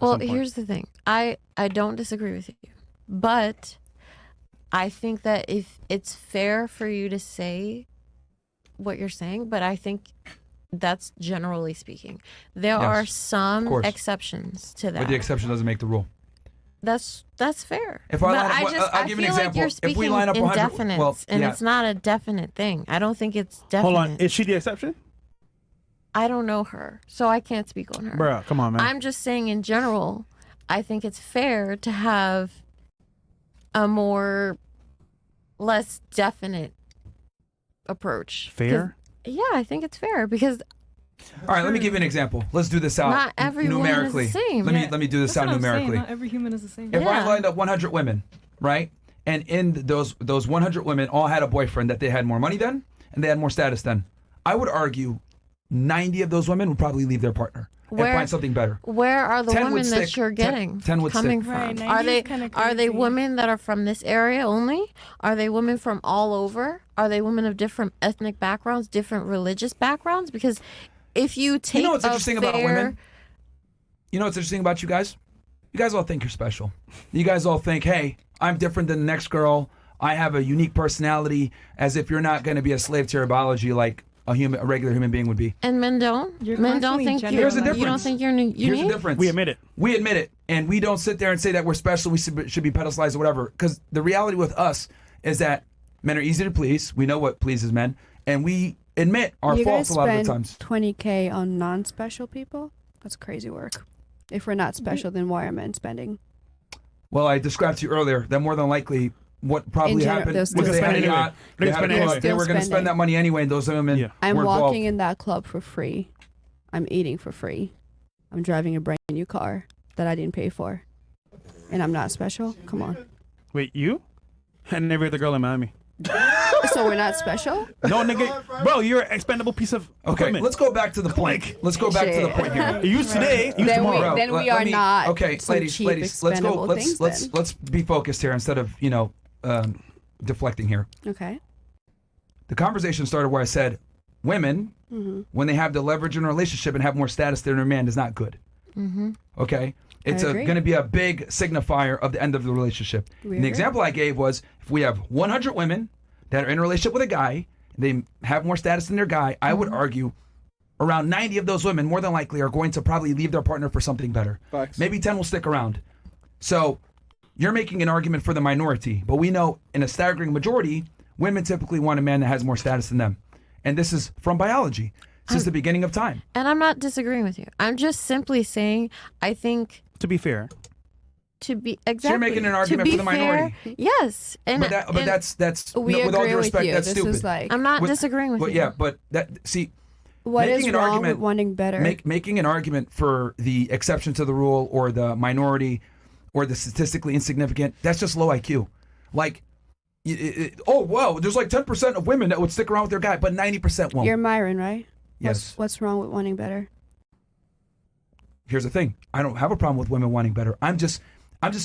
Well, here's the thing. I don't disagree with you, but I think that if it's fair for you to say what you're saying, but I think that's generally speaking. There are some exceptions to that. But the exception doesn't make the rule. That's fair. If I'll give an example. Like you're speaking if we line up 100, indefinites, and it's not a definite thing. I don't think it's definite. Hold on, is she the exception? I don't know her, so I can't speak on her. Bruh, come on, man. I'm just saying in general, I think it's fair to have a less definite approach. Fair? Yeah, I think it's fair because. All right, let me give you an example. Let's do this out not every numerically. Woman is the same. Let me do this out numerically. Not every human is the same. If I lined up 100 women, right, and in those 100 women all had a boyfriend that they had more money than and they had more status than, I would argue 90 of those women would probably leave their partner and find something better. Where are the 10 women would that stick. you're getting 10 would coming stick. from? Right, Are they women that are from this area only? Are they women from all over? Are they women of different ethnic backgrounds, different religious backgrounds? Because if you take you know what's interesting about women? You know what's interesting about you guys? You guys all think you're special. You guys all think, hey, I'm different than the next girl. I have a unique personality, as if you're not going to be a slave to your biology like a regular human being would be. And men don't. Men don't think you're. Here's the difference. You don't think you're unique. Here's the difference. We admit it. We admit it, and we don't sit there and say that we're special. We should be pedestalized or whatever. Because the reality with us is that men are easy to please. We know what pleases men, and we admit our faults a lot of the times. $20K on non-special people? That's crazy work. If we're not special, then why are men spending? Well, I described to you earlier that more than likely what probably happened was they had a yacht, they were going to spend that money anyway, and those women I'm were walking involved. in that club for free. I'm eating for free. I'm driving a brand new car that I didn't pay for. And I'm not special? Come on. Wait, you? And every other girl in Miami. So we're not special? No, nigga. Bro, you're an expendable piece of equipment. Let's go back to the point. Let's go back to the point here. You today, you tomorrow. Then we are not. Okay, ladies, let's go. Let's be focused here instead of deflecting here. Okay. The conversation started where I said, women, when they have the leverage in a relationship and have more status than their man, is not good. Okay. It's going to be a big signifier of the end of the relationship. And the example I gave was if we have 100 women that are in a relationship with a guy, they have more status than their guy, I would argue around 90 of those women more than likely are going to probably leave their partner for something better. Facts. Maybe 10 will stick around. So you're making an argument for the minority, but we know in a staggering majority, women typically want a man that has more status than them. And this is from biology. Since the beginning of time. And I'm not disagreeing with you. I'm just simply saying I think to be fair. To be exactly. So you're making an argument for the minority. Yes. And but that's we with all due agree respect, with you. that's This stupid. is like I'm not disagreeing with you. Yeah, but that see what making is an wrong argument, with wanting better? Making an argument for the exception to the rule or the minority or the statistically insignificant, that's just low IQ. Like oh wow, there's like 10% of women that would stick around with their guy, but 90% won't. You're Myron, right? Yes. What's wrong with wanting better? Here's the thing. I don't have a problem with women wanting better. I'm just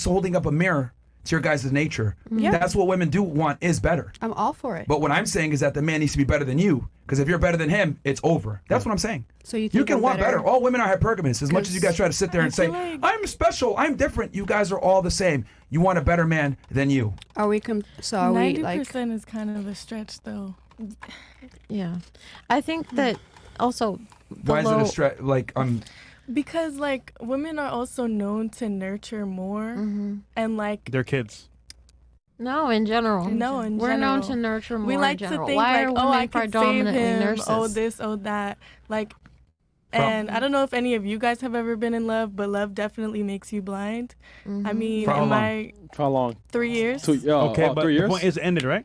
holding up a mirror to your guys' nature. Yeah. That's what women do want is better. I'm all for it. But what I'm saying is that the man needs to be better than you. Because if you're better than him, it's over. That's what I'm saying. So you can want better. All women are hypergamous. As much as you guys try to sit there and say, I'm special, I'm different, you guys are all the same. You want a better man than you. Are we 90% is kind of a stretch, though. Yeah. I think that also why is it a stretch? Because women are also known to nurture more and their kids. No, in general. No, in We're general. known to nurture more. We like in to general. think Why are women I could save him, nurses? oh this, oh that. And I don't know if any of you guys have ever been in love, but love definitely makes you blind. I mean, how long? 3 years. Okay, but 3 years? the point is ended, right?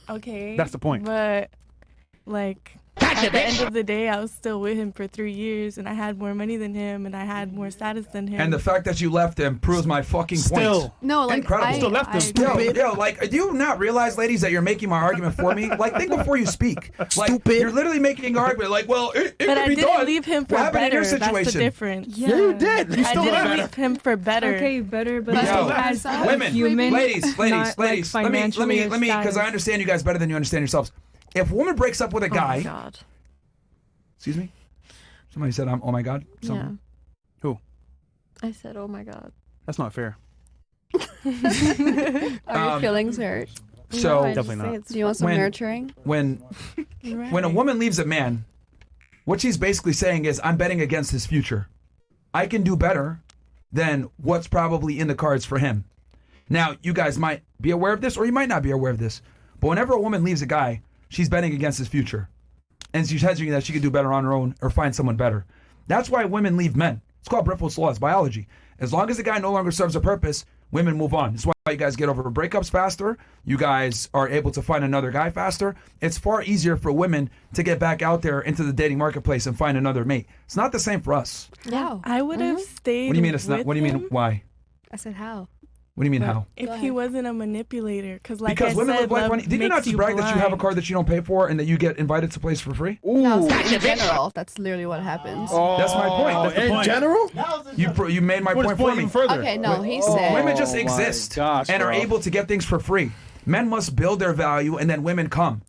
Okay. That's the point. But at the end of the day, I was still with him for 3 years, and I had more money than him, and I had more status than him. And the fact that you left him proves my fucking point. No, incredible. Still left him. Do you not realize, ladies, that you're making my argument for me? Think before you speak. Stupid. You're literally making an argument. It but could be I didn't done. leave him for What happened in better. your situation? That's the difference. Yeah, you did. You I still didn't left leave him for better. Okay, better, but Yo, as women, human, ladies, not, let me, financially or because I understand you guys better than you understand yourselves. If a woman breaks up with a guy, Oh my God. excuse me, somebody said, "Oh my God," Yeah. Who? I said, oh my God. That's not fair. Are your feelings hurt? So I just Definitely say not. it's Do you want some When- nurturing? when a woman leaves a man, what she's basically saying is, I'm betting against his future. I can do better than what's probably in the cards for him. Now, you guys might be aware of this, or you might not be aware of this, but whenever a woman leaves a guy, she's betting against his future. And she's hedging that she could do better on her own or find someone better. That's why women leave men. It's called Briffel's Law. It's biology. As long as the guy no longer serves a purpose, women move on. That's why you guys get over breakups faster. You guys are able to find another guy faster. It's far easier for women to get back out there into the dating marketplace and find another mate. It's not the same for us. How? I would have stayed. What do you mean it's not? with What do you mean him why? I said how. What do you mean but how? If Go he ahead. wasn't a manipulator, because like Because I women said, live life love money. Did you not makes just brag that you have a blind. car that you don't pay for and that you get invited to places for free? No, it's in general. That's literally what happens. That's my point. That's the In point. general? You made my What is point for point me. even further? Okay, no, he said. Women just Oh my exist gosh, and are bro. able to get things for free. Men must build their value and then women come.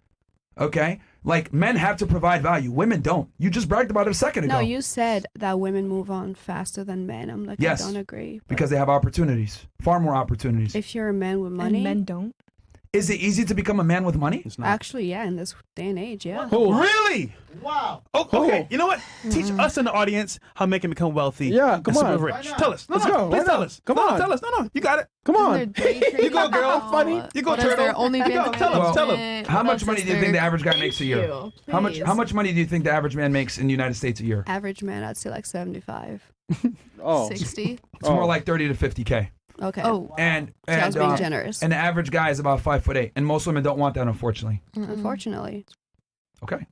Okay? Like men have to provide value. Women don't. You just bragged about it a second ago. No, you said that women move on faster than men. I'm like, Yes. I don't agree. But because they have opportunities. Far more opportunities. if you're a man with money, And men don't. Is it easy to become a man with money? It's not. actually, yeah, in this day and age, yeah. Who? Really? Wow. Oh, okay. You know what? Teach us in the audience how men can become wealthy. Yeah, come and super on. rich. Tell us. Let's No, go. Please Why tell not? us. Come No, on. Tell us. No, you got it. Come on. You go, girl. Funny. You go, What is turtle. their OnlyFans You go. Tell Well, him. Tell him. How much money do you think the average guy makes a year? How much money do you think the average man makes in the United States a year? Average man, I'd say like 75, Oh. 60. It's more like 30 to 50K. Okay. Oh, And So I was being um, generous. and the average guy is about 5'8", and most women don't want that, unfortunately. Unfortunately. Okay.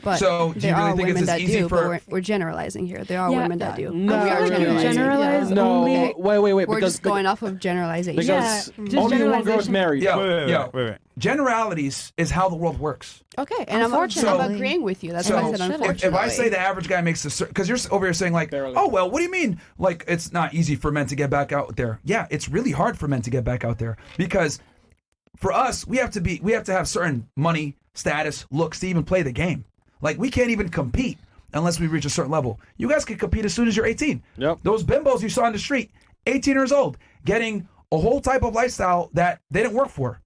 But So, do you there really are think it's women as that easy do, for- but we're generalizing here. There are Yeah, women that do. no, But we I are feel like you generalizing. generalize No, only. wait. We're Because just going off of generalization. because Yeah, just only one girl is generalization. married. Yeah. Wait. Generalities is how the world works. Okay, and I'm Unfortunately. agreeing with you. That's So why I said Should've. unfortunately. if I say the average guy makes a because you're over here saying like, Barely. oh well, what do you mean? Like it's not easy for men to get back out there. Yeah, it's really hard for men to get back out there because for us we have to have certain money, status, looks to even play the game. Like we can't even compete unless we reach a certain level. You guys can compete as soon as you're 18. Yep. Those bimbos you saw on the street, 18 years old, getting a whole type of lifestyle that they didn't work for.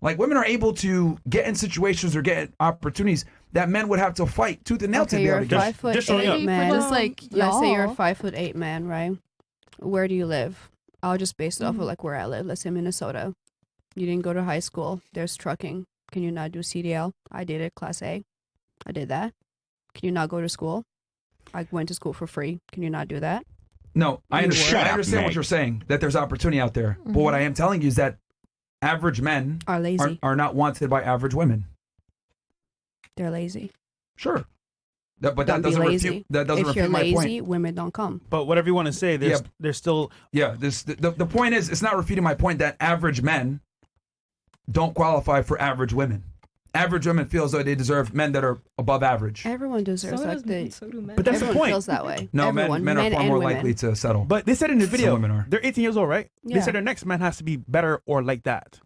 Like women are able to get in situations or get opportunities that men would have to fight tooth and nail to Okay, be you're able a to get. 5 foot just showing up. 8 man. Just like Let's say you're a y'all. 5'8" man, right? Where do you live? I'll just base it off of like where I live. Let's say Minnesota. You didn't go to high school. There's trucking. Can you not do CDL? I did it, Class A. I did that. Can you not go to school? I went to school for free. Can you not do that? No, I understand. Shut I up, understand what Meg. you're saying, that there's opportunity out there. But what I am telling you is that average men Are lazy. are not wanted by average women. They're lazy. Sure. But that Don't be doesn't lazy. refute that doesn't If you're refute my lazy, point. women don't come. But whatever you want to say, there's still. Yeah, the point is it's not refuting my point that average men don't qualify for average women. Average women feel as though they deserve men that are above average. Everyone deserves So like does the. men, so do men. But that's the Everyone point. feels that way. No, Everyone, men are far and more women. likely to settle. But they said in the Some video, women are. they're 18 years old, right? They Yeah. said their next man has to be better or like that.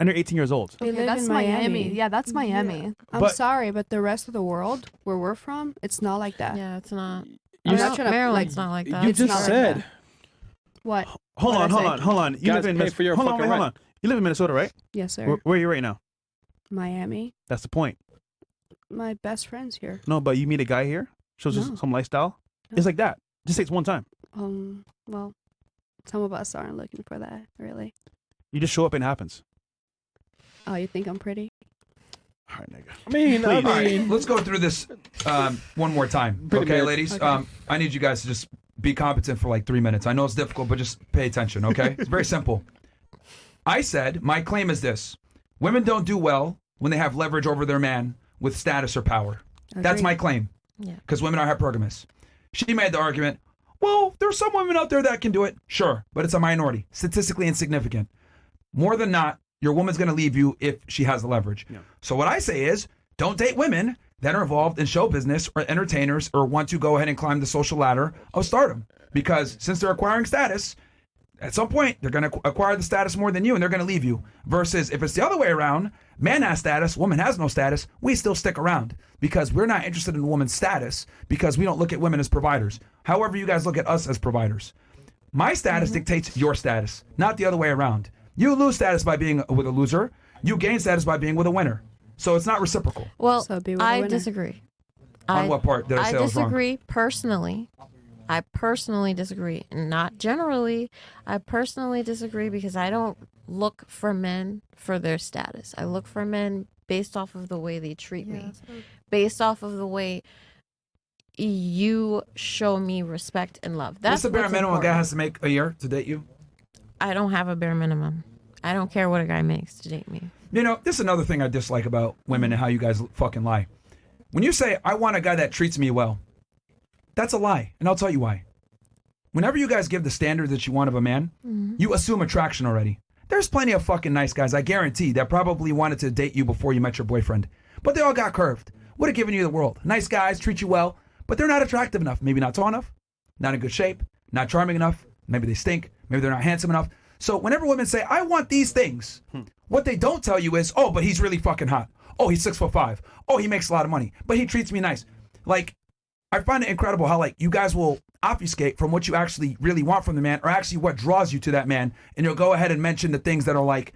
And they're 18 years old. They Okay, live that's in Miami. Yeah, that's Miami. I'm But- sorry, but the rest of the world where we're from, it's not like that. Yeah, it's not. I'm not trying to Maryland's like. not like You that. It's just not like said. that. What? Hold What'd on, I hold say? on, hold on. You Guys live in pay for your hold on, fucking wait, hold rent. on. You live in Minnesota, right? Yes, sir. Where are you right now? Miami. That's the point. My best friends here. No, but you meet a guy here, shows us No. some lifestyle. No. It's like that. Just takes one time. Well, some of us aren't looking for that, really. You just show up and it happens. Oh, you think I'm pretty? All right, nigga. I mean, All right, let's go through this one more time. Pretty Okay, much. ladies? Okay. I need you guys to just be competent for like 3 minutes. I know it's difficult, but just pay attention, okay? It's very simple. I said, my claim is this. Women don't do well when they have leverage over their man with status or power. That's Agreed. my claim. Yeah. Because women are hypergamous. She made the argument, well, there's some women out there that can do it. Sure, but it's a minority, statistically insignificant. More than not, your woman's going to leave you if she has the leverage. Yeah. So what I say is, don't date women that are involved in show business or entertainers or want to go ahead and climb the social ladder of stardom. Because since they're acquiring status, at some point, they're going to acquire the status more than you and they're going to leave you. Versus if it's the other way around, man has status, woman has no status, we still stick around because we're not interested in a woman's status because we don't look at women as providers. however you guys look at us as providers. My status dictates your status, not the other way around. You lose status by being with a loser. You gain status by being with a winner. So it's not reciprocal. Well, So be with a I winner. disagree. On what part did I say I was wrong? disagree personally. I personally disagree. Not generally. I personally disagree because I don't look for men for their status. I look for men based off of the way they treat me, based off of the way you show me respect and love. That's What's the bare what's minimum a guy important. has to make a year to date you? I don't have a bare minimum. I don't care what a guy makes to date me. You know, this is another thing I dislike about women and how you guys fucking lie. When you say, I want a guy that treats me well, that's a lie. And I'll tell you why. Whenever you guys give the standard that you want of a man, you assume attraction already. There's plenty of fucking nice guys, I guarantee, that probably wanted to date you before you met your boyfriend. But they all got curved. Would have given you the world. Nice guys, treat you well, but they're not attractive enough. Maybe not tall enough, not in good shape, not charming enough. Maybe they stink. Maybe they're not handsome enough. So whenever women say, I want these things, what they don't tell you is, oh, but he's really fucking hot. Oh, he's 6'5". Oh, he makes a lot of money, but he treats me nice. Like, I find it incredible how, like, you guys will obfuscate from what you actually really want from the man, or actually what draws you to that man, and you'll go ahead and mention the things that are like,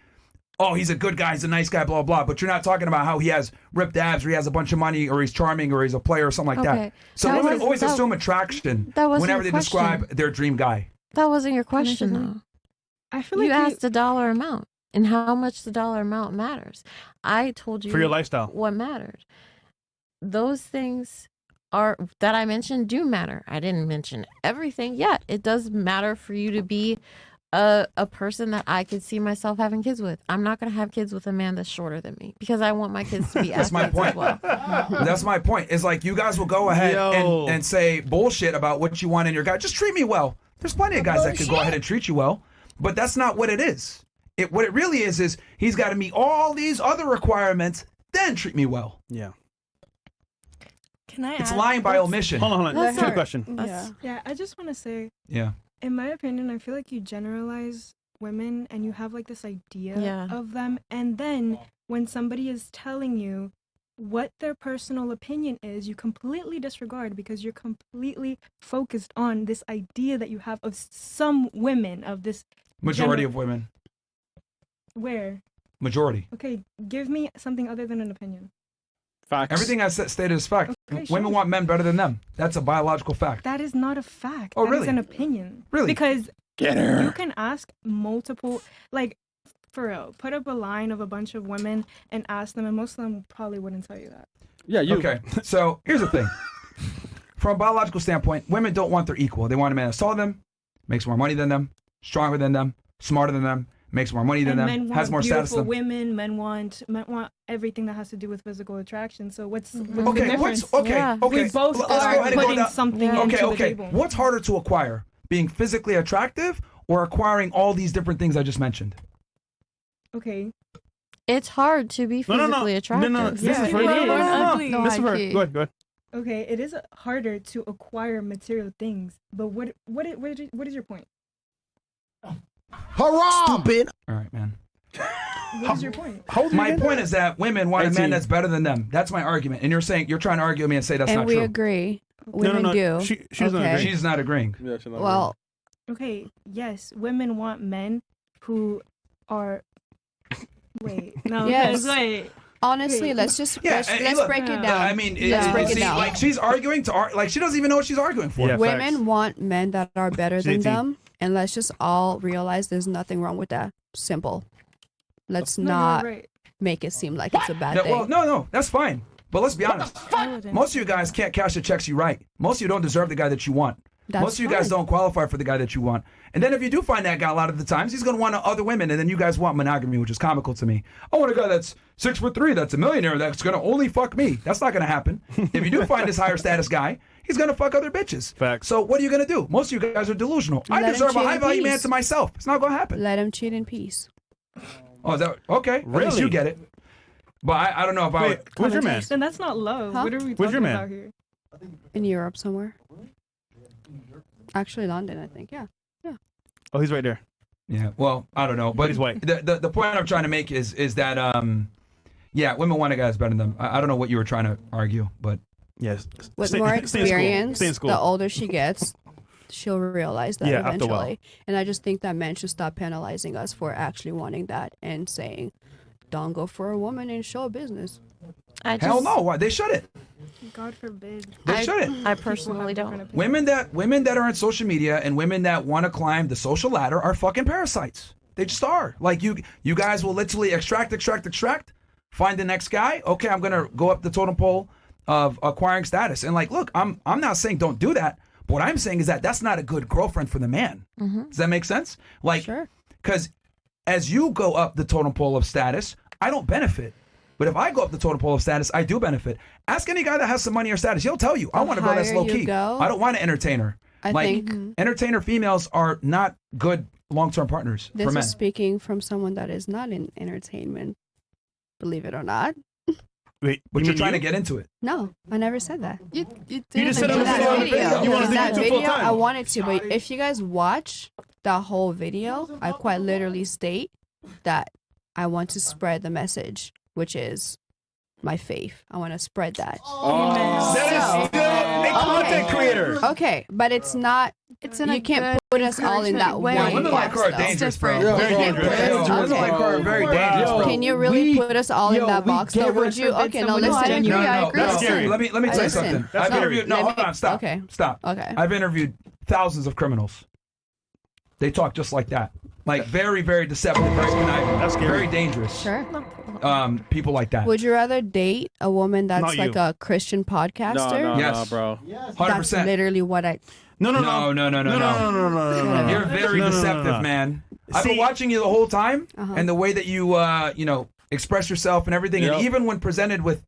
oh, he's a good guy, he's a nice guy, blah, blah, but you're not talking about how he has ripped abs, or he has a bunch of money, or he's charming, or he's a player, or something like that. Okay. So That women was- always that- assume attraction that wasn't whenever your they question. describe their dream guy. That wasn't your question, though. I feel You like asked a dollar amount and how much the dollar amount matters. I told you For your lifestyle. what mattered. Those things are that I mentioned do matter. I didn't mention everything yet. It does matter for you to be a person that I could see myself having kids with. I'm not going to have kids with a man that's shorter than me because I want my kids to be That's my athletes point. as well. That's my point. It's like you guys will go ahead Yo. and say bullshit about what you want in your guy. Just treat me well. There's plenty of guys that could go ahead and treat you well, but that's not what it is. What it really is he's got to meet all these other requirements, then treat me well. Yeah. Can I It's add- lying by that's- omission. Hold on. That's Two not- question. Yeah. Yeah, I just want to say, Yeah. in my opinion, I feel like you generalize women and you have like this idea Yeah. of them. And then when somebody is telling you what their personal opinion is, you completely disregard because you're completely focused on this idea that you have of some women, of this Majority of women. where. Majority. Okay, give me something other than an opinion. Facts. Everything I stated is fact. Okay, Women sure. want men better than them. That's a biological fact. That is not a fact. Oh, That is really? an opinion. Really? Because Get her. you can ask multiple, like, for real, put up a line of a bunch of women and ask them, and most of them probably wouldn't tell you that. Yeah, you. Okay, so here's the thing. From a biological standpoint, women don't want their equal. They want a man that's taller than them, makes more money than them, stronger than them, smarter than them, makes more money than And them, men want has more status beautiful than them. women. Men want everything that has to do with physical attraction. So what's the Okay, difference? what's okay? Yeah. Okay, We both let's go are ahead and go putting down- something Yeah. into Okay, the okay. table. What's harder to acquire? Being physically attractive or acquiring all these different things I just mentioned? Okay, It's hard to be No, no, physically no. attractive. No. This Yeah, is for it no, is. no, no, Ugly. no. This is for Low-key. go ahead. okay. It is harder to acquire material things, but what is your point? Stupid. All right, man. What is your point? How old are you My again? point is that women want a 18. man that's better than them. That's my argument. And you're trying to argue with me and say that's and not we true. agree. No, Women no. do. She doesn't Okay. agree. She's not agreeing. Yeah, she's not Well, Okay, yes, women want men who are. Wait, no, Yes. wait. honestly, Wait. let's just Yeah, let's, and let's look, break it yeah. down. I mean, Let's break it see, down. like she's arguing like she doesn't even know what she's arguing for. Yeah. Women facts. want men that are better She's than 18. them, and let's just all realize there's nothing wrong with that. Simple. Let's No, you're not right. make it seem like it's a bad Yeah, thing. well, no, that's fine. But let's be honest. I wouldn't. Most of you guys can't cash the checks you write. Most of you don't deserve the guy that you want. That's Most of you guys fine. don't qualify for the guy that you want. And then if you do find that guy a lot of the times, he's going to want other women. And then you guys want monogamy, which is comical to me. I want a guy that's 6'3", that's a millionaire, that's going to only fuck me. That's not going to happen. If you do find this higher status guy, he's going to fuck other bitches. Facts. So what are you going to do? Most of you guys are delusional. Let I him deserve a cheat in high value man peace. to myself. It's not going to happen. Let him cheat in peace. Oh, is that okay? At least Really? you get it. But I don't know if I Wait, would. where's your man? Then that's not love. Huh? What are we Where's your talking man? about here? In Europe somewhere. Actually, London, I think. Yeah. Oh, he's right there. Yeah, well, I don't know, but he's white. The point I'm trying to make is that yeah, women want a guy that's better than them. I don't know what you were trying to argue, but Yes. With Stay- more stay in school. experience, Stay in school. the older she gets, she'll realize that Yeah, after a while. eventually. And I just think that men should stop penalizing us for actually wanting that and saying, "Don't go for a woman in show business." Hell no. Why? They shouldn't. God forbid. They shouldn't. I personally don't. Women that are on social media and women that want to climb the social ladder are fucking parasites. They just are. Like you guys will literally extract, find the next guy. Okay, I'm gonna go up the totem pole of acquiring status. And like, look, I'm not saying don't do that. But what I'm saying is that that's not a good girlfriend for the man. Does that make sense? Like, because as you go up the totem pole of status, I don't benefit. But if I go up the totem pole of status, I do benefit. Ask any guy that has some money or status. He'll tell you, I want a girl that's low key. I don't want an entertainer. I think entertainer females are not good long-term partners this for men. is speaking from someone that is not in entertainment, believe it or not. Wait, but you're trying to get into it. No, I never said that. You just said In it that was video. You wanted In to that get into full video, time. I wanted to, but if you guys watch the whole video, I quite literally state that I want to spread the message, which is my faith. I want to spread that. That is still a content creator. Okay, but it's not. You can't put us all in that way. one Women like her are box, though. dangerous, bro. Very dangerous. Women like her are very dangerous, bro. Can you really put us all in that box, though? Would you? Okay, no, listen. No, That's scary. let me tell you Listen. something. That's I've scary. interviewed. No, hold on, stop. Okay. Stop. Okay. I've interviewed thousands of criminals. They talk just like that. Like very, very deceptive, very conniving. That's scary. Very dangerous. Sure. People like that. Would you rather date a woman that's Not like you. a Christian podcaster? Yes. bro. 100%. That's literally what I. No. You're very deceptive, man. I've been See- watching you the whole time, and the way that you, express yourself and everything, and Yep. even when presented with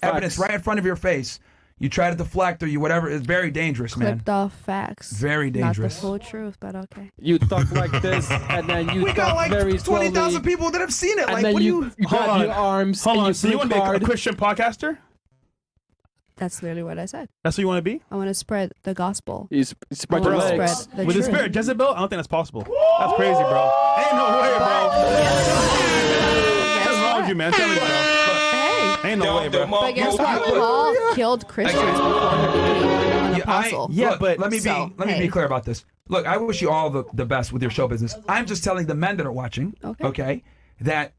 evidence right in front of your face, you try to deflect or you whatever. It's very dangerous, man. Clipped off facts. Very dangerous. Not the full truth, but okay. You talk like this, and then you We got talk like very 20,000 slowly, people that have seen it. and Like, then what do you you? Hold grab on. your arms Hold and on. you So you blink want to be a hard. Christian podcaster? That's literally what I said. That's what you want to be? I want to spread the gospel. You spread I your wanna legs. spread the With the truth. spirit Jezebel? I don't think that's possible. That's crazy, bro. Ain't no way, bro. Guess What's wrong with what? you, man? Tell me, bro. Hey, Ain't no way, bro. but guess what? Paul killed Christians before he became an apostle. But let me So, be hey. clear about this. Look, I wish you all the best with your show business. I'm just telling the men that are watching, okay, that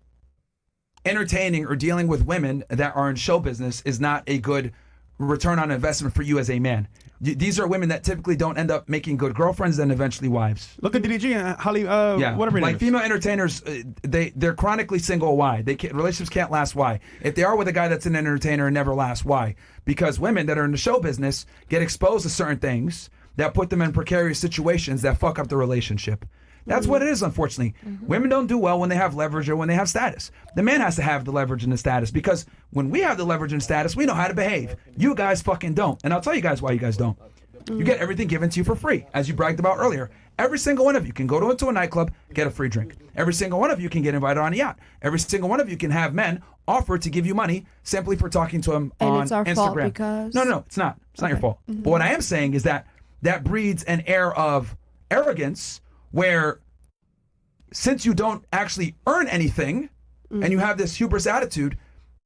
entertaining or dealing with women that are in show business is not a good return on investment for you as a man. These are women that typically don't end up making good girlfriends and eventually wives. Look at DDG and Holly, Yeah, whatever it like is. female entertainers, they're chronically single. Why? Relationships can't last. Why? If they are with a guy that's an entertainer and never lasts. Why? Because women that are in the show business get exposed to certain things that put them in precarious situations that fuck up the relationship. That's what it is, unfortunately. Women don't do well when they have leverage or when they have status. The man has to have the leverage and the status because when we have the leverage and status, we know how to behave. You guys fucking don't. And I'll tell you guys why you guys don't. You get everything given to you for free, as you bragged about earlier. Every single one of you can go into a nightclub, get a free drink. Every single one of you can get invited on a yacht. Every single one of you can have men offer to give you money simply for talking to them And on it's our Instagram. fault because... No, it's not. It's not your fault. But what I am saying is that breeds an air of arrogance where since you don't actually earn anything and you have this hubris attitude,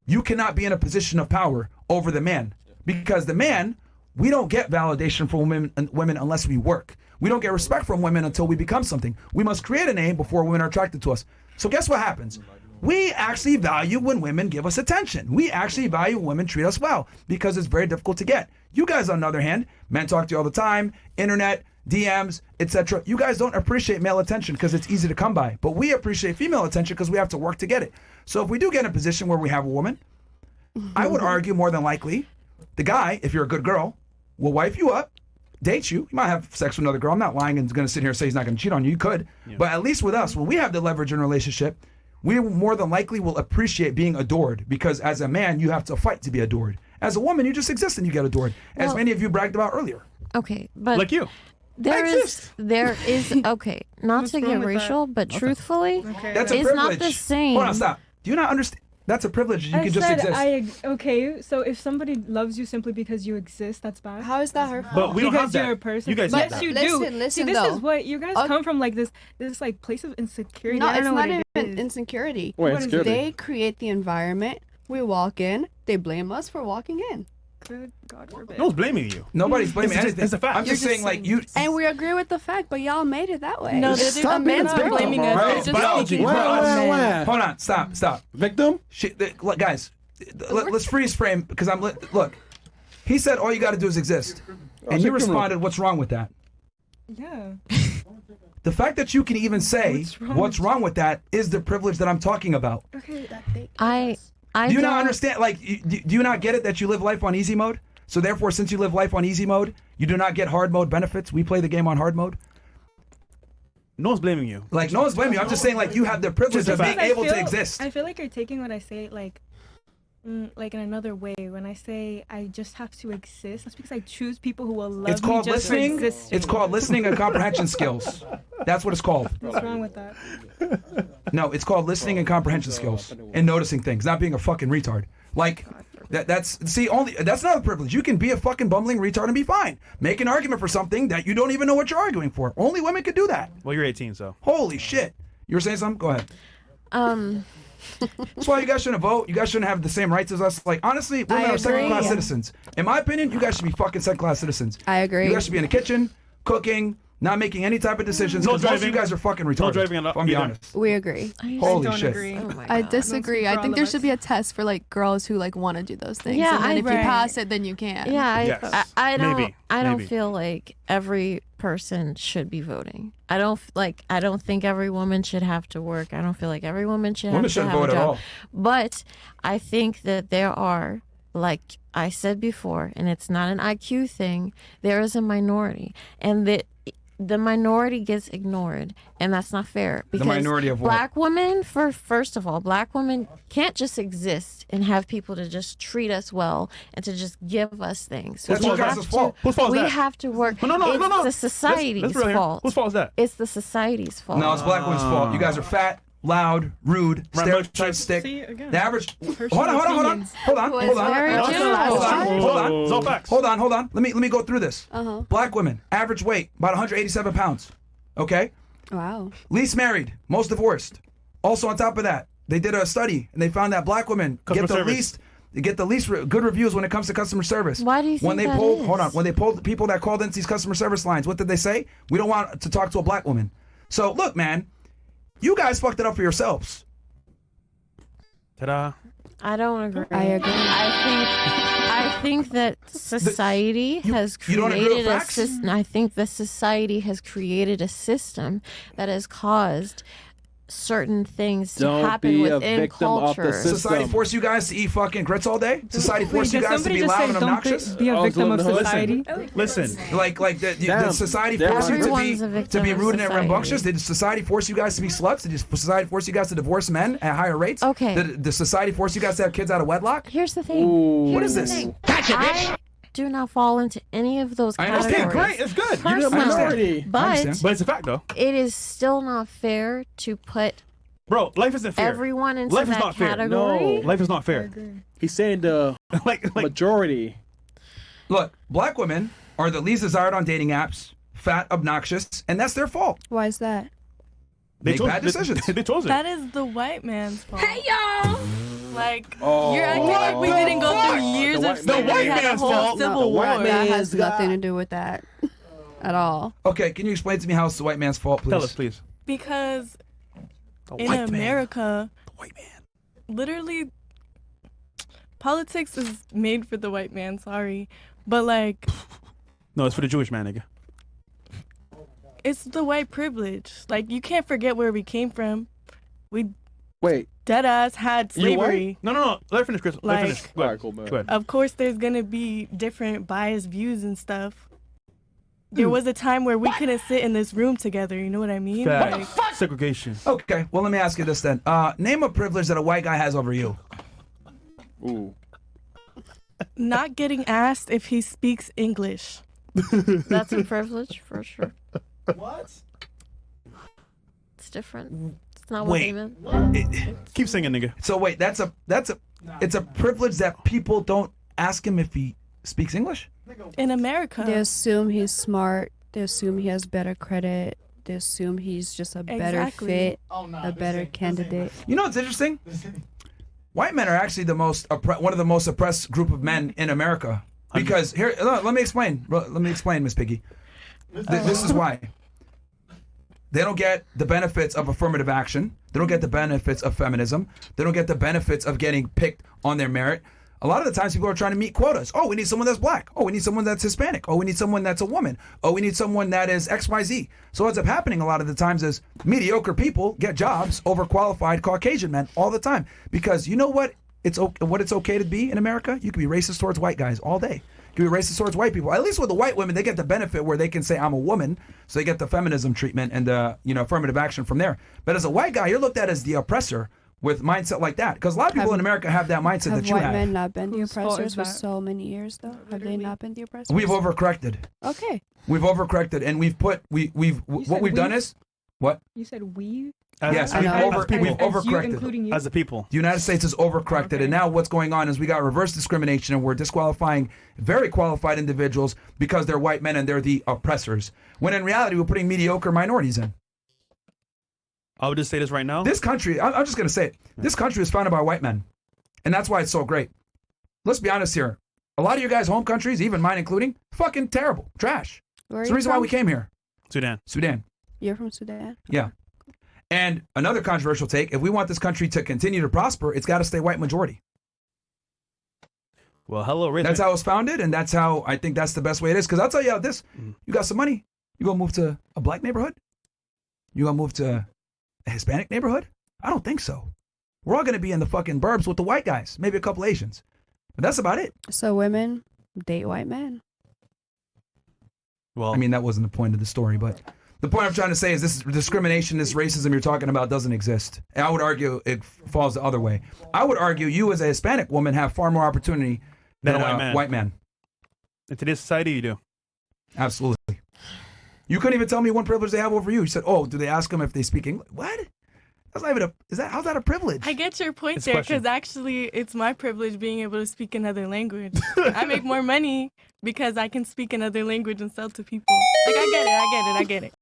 you cannot be in a position of power over the man. Because the man, we don't get validation from women unless we work. We don't get respect from women until we become something. We must create a name before women are attracted to us. So guess what happens? We actually value when women give us attention. We actually value when women treat us well because it's very difficult to get. You guys, on the other hand, men talk to you all the time, internet, DMs, etc. You guys don't appreciate male attention because it's easy to come by. But we appreciate female attention because we have to work to get it. So if we do get in a position where we have a woman, I would argue more than likely the guy, if you're a good girl, will wife you up, date you. You might have sex with another girl. I'm not lying and going to sit here and say he's not going to cheat on you. You could. But at least with us, when we have the leverage in a relationship, we more than likely will appreciate being adored because as a man, you have to fight to be adored. As a woman, you just exist and you get adored, as many of you bragged about earlier. Okay, but Like you. there is okay, not What's to wrong get with that? racial, but truthfully, That's a it's privilege. not the same. Hold on, stop. Do you not understand? That's a privilege. You I can just said exist. okay, so if somebody loves you simply because you exist, that's bad. How is that her fault? But we don't have Because you're a that. person. You guys yes, have that. you Listen, do. listen, See, this though. is what you guys come from, like this like place of insecurity. No, I it's don't know not what it even is. insecurity. Wait, What is it's good. They create the environment. We walk in. They blame us for walking in. Good God forbid. No one's blaming you. Nobody's blaming anything. It's a fact. I'm just saying, like, you. And we agree with the fact, but y'all made it that way. No, Stop they're being not victim, blaming all us. right? They're just Biology. speaking for us men. Hold on. Stop. Victim? Look, guys, let's freeze frame because look. He said all you got to do is exist, and you responded, "What's wrong with that?" Yeah. The fact that you can even say what's wrong with that is the privilege that I'm talking about. Okay. I Do you not don't- understand? Like, do you not get it that you live life on easy mode? So therefore, since you live life on easy mode, you do not get hard mode benefits. We play the game on hard mode. No one's blaming you. Like, no one's blaming you. I'm just saying, like, you have the privilege of being able to exist. I feel like you're taking what I say like in another way. When I say I just have to exist, that's because I choose people who will love It's me called just for listening. existing. It's called listening and comprehension skills. That's what it's called. What's wrong with that? No, it's called listening and comprehension skills and noticing things, not being a fucking retard. Like, that's not a privilege. You can be a fucking bumbling retard and be fine. Make an argument for something that you don't even know what you're arguing for. Only women can do that. Well, you're 18, so. Holy shit. You were saying something? Go ahead. That's why you guys shouldn't vote. You guys shouldn't have the same rights as us. Like, honestly, women I are second-class agree. citizens. In my opinion, you guys should be fucking second-class citizens. I agree. You guys should be in the kitchen, cooking, not making any type of decisions. No Because most of you driving. guys are fucking retarded. No driving if I'm being either. honest. We agree. Holy I don't shit. agree. Oh my I God. disagree. for I all think of there us. should be a test for like girls who like want to do those things. Yeah, and then I- if you right. pass it, then you can. Yeah, Yes. I don't. Maybe. I don't Maybe. feel like every person should be voting. I don't I don't think every woman should have to work. I don't feel like every woman should Women have to shouldn't have vote a at job. all. But I think that there are, like I said before, and it's not an IQ thing. There is a minority, and that the minority gets ignored, and that's not fair. Because minority of what? black women, first of all, black women can't just exist and have people to just treat us well and to just give us things. That's we your guys' have fault. Whose fault is we that? have to work. No. It's the Let's society's really hear. fault. Whose fault is that? It's the society's fault. No, it's black women's fault. You guys are fat, loud, rude, stereotypes stick. See, again. The average. Hold Personal on. opinions. Hold on. Very No, true. it's not. Hold on. Hold on. It's all facts. Hold on. Let me go through this. Uh-huh. Black women, average weight, about 187 pounds. Okay? Wow. Least married, most divorced. Also on top of that, they did a study and they found that black women Customer get service. the least good reviews when it comes to customer service. Why do you think when they that polled, is? hold on, when they polled the people that called into these customer service lines, what did they say? We don't want to talk to a black woman. So look, man, you guys fucked it up for yourselves. Ta-da. I don't agree. I agree. I think that society has you don't agree with created a facts? system. I think the society has created a system that has caused certain things to Don't happen be a within victim of the culture. system. Society forced you guys to eat fucking grits all day? Society forced you did guys to somebody be just loud say and don't obnoxious? be a victim of Listen. society? Listen. Like the Damn. society Damn. forced you Everyone's a to victim be of rude and society. rambunctious? Did society force you guys to be sluts? Did society force you guys to divorce men at higher rates? Okay. Did society force you guys to have kids out of wedlock? Here's the thing. Ooh. What is Here's this? the thing. I do not fall into any of those I categories. understand. Okay, great. It's good. You're the Personally. minority. I But understand. But it's a fact, though. it is still not fair to put Bro, life isn't fair. everyone into Life is that not fair. category. No. Life is not fair. He's saying the like majority. Look, black women are the least desired on dating apps, fat, obnoxious, and that's their fault. Why is that? Make bad decisions. They chose it. That is the white man's fault. Hey y'all! Like, Oh. you're acting like we didn't go through years The of white- slavery. the white We had a man's whole fault. civil The war. white man- That has Man's nothing God. to do with that at all. Okay, can you explain to me how it's the white man's fault, please? Tell us, please. Because The in white man. America, The white man. literally, politics is made for the white man, sorry. But, like, No, it's for the Jewish man, nigga. it's the white privilege. Like, you can't forget where we came from. We Wait. deadass had You white? slavery. No. Let her finish, Chris. Let her Like- finish. Go All ahead. right, cool, man. Go ahead. Of course, there's gonna be different biased views and stuff. There was a time where we couldn't sit in this room together. You know what I mean? Like, Fact. Segregation. Okay, well, let me ask you this then. Name a privilege that a white guy has over you. Ooh. not getting asked if he speaks English. That's a privilege for sure. What? It's different. It's not what they Wait. meant. Keep singing, nigga. So wait, it's a privilege that people don't ask him if he speaks English? In America. They assume he's smart. They assume he has better credit. They assume he's just a better Exactly. fit, a better candidate. You know what's interesting? White men are actually one of the most oppressed group of men in America. Because here, let me explain. Let me explain, Miss Piggy. This is why. They don't get the benefits of affirmative action. They don't get the benefits of feminism. They don't get the benefits of getting picked on their merit. A lot of the times people are trying to meet quotas. Oh, we need someone that's black. Oh, we need someone that's Hispanic. Oh, we need someone that's a woman. Oh, we need someone that is XYZ. So what's up happening a lot of the times is mediocre people get jobs over qualified Caucasian men all the time. Because you know what it's okay to be in America? You can be racist towards white guys all day. You can be racist towards white people. At least with the white women, they get the benefit where they can say I'm a woman, so they get the feminism treatment and the affirmative action from there. But as a white guy, you're looked at as the oppressor with mindset like that. Because a lot of people in America have that mindset that you have. Have white men not been the Whose fault oppressors is for that? so many years, though? Have they not been the oppressors? We've overcorrected. Okay. We've overcorrected, and what said we've done we've? is what? You said we? Yes, I we've know. overcorrected. Including you? As a people. The United States is overcorrected, Okay. and now what's going on is we got reverse discrimination, and we're disqualifying very qualified individuals because they're white men and they're the oppressors. When in reality, we're putting mediocre minorities in. I would just say this right now. This country, I'm just going to say it, this country was founded by white men, and that's why it's so great. Let's be honest here. A lot of you guys' home countries, even mine including, fucking terrible. Trash. Where are It's you the reason why from? we came here. Sudan. You're from Sudan? Yeah. And another controversial take, if we want this country to continue to prosper, it's got to stay white majority. Well, hello, Rachel. That's how it was founded, and that's how I think that's the best way it is. Because I'll tell you how this, you got some money, you gonna move to a black neighborhood? You gonna move to a Hispanic neighborhood? I don't think so. We're all gonna be in the fucking burbs with the white guys, maybe a couple Asians. But that's about it. So women date white men. Well, I mean, that wasn't the point of the story, but the point I'm trying to say is this discrimination, this racism you're talking about doesn't exist. And I would argue it falls the other way. I would argue you as a Hispanic woman have far more opportunity than a white man. in today's society, you do. Absolutely. You couldn't even tell me one privilege they have over you. You said, "Oh, do they ask them if they speak English?" What? That's not even how's that a privilege? I get your point It's a there question. because actually it's my privilege being able to speak another language. I make more money because I can speak another language and sell to people. Like I get it.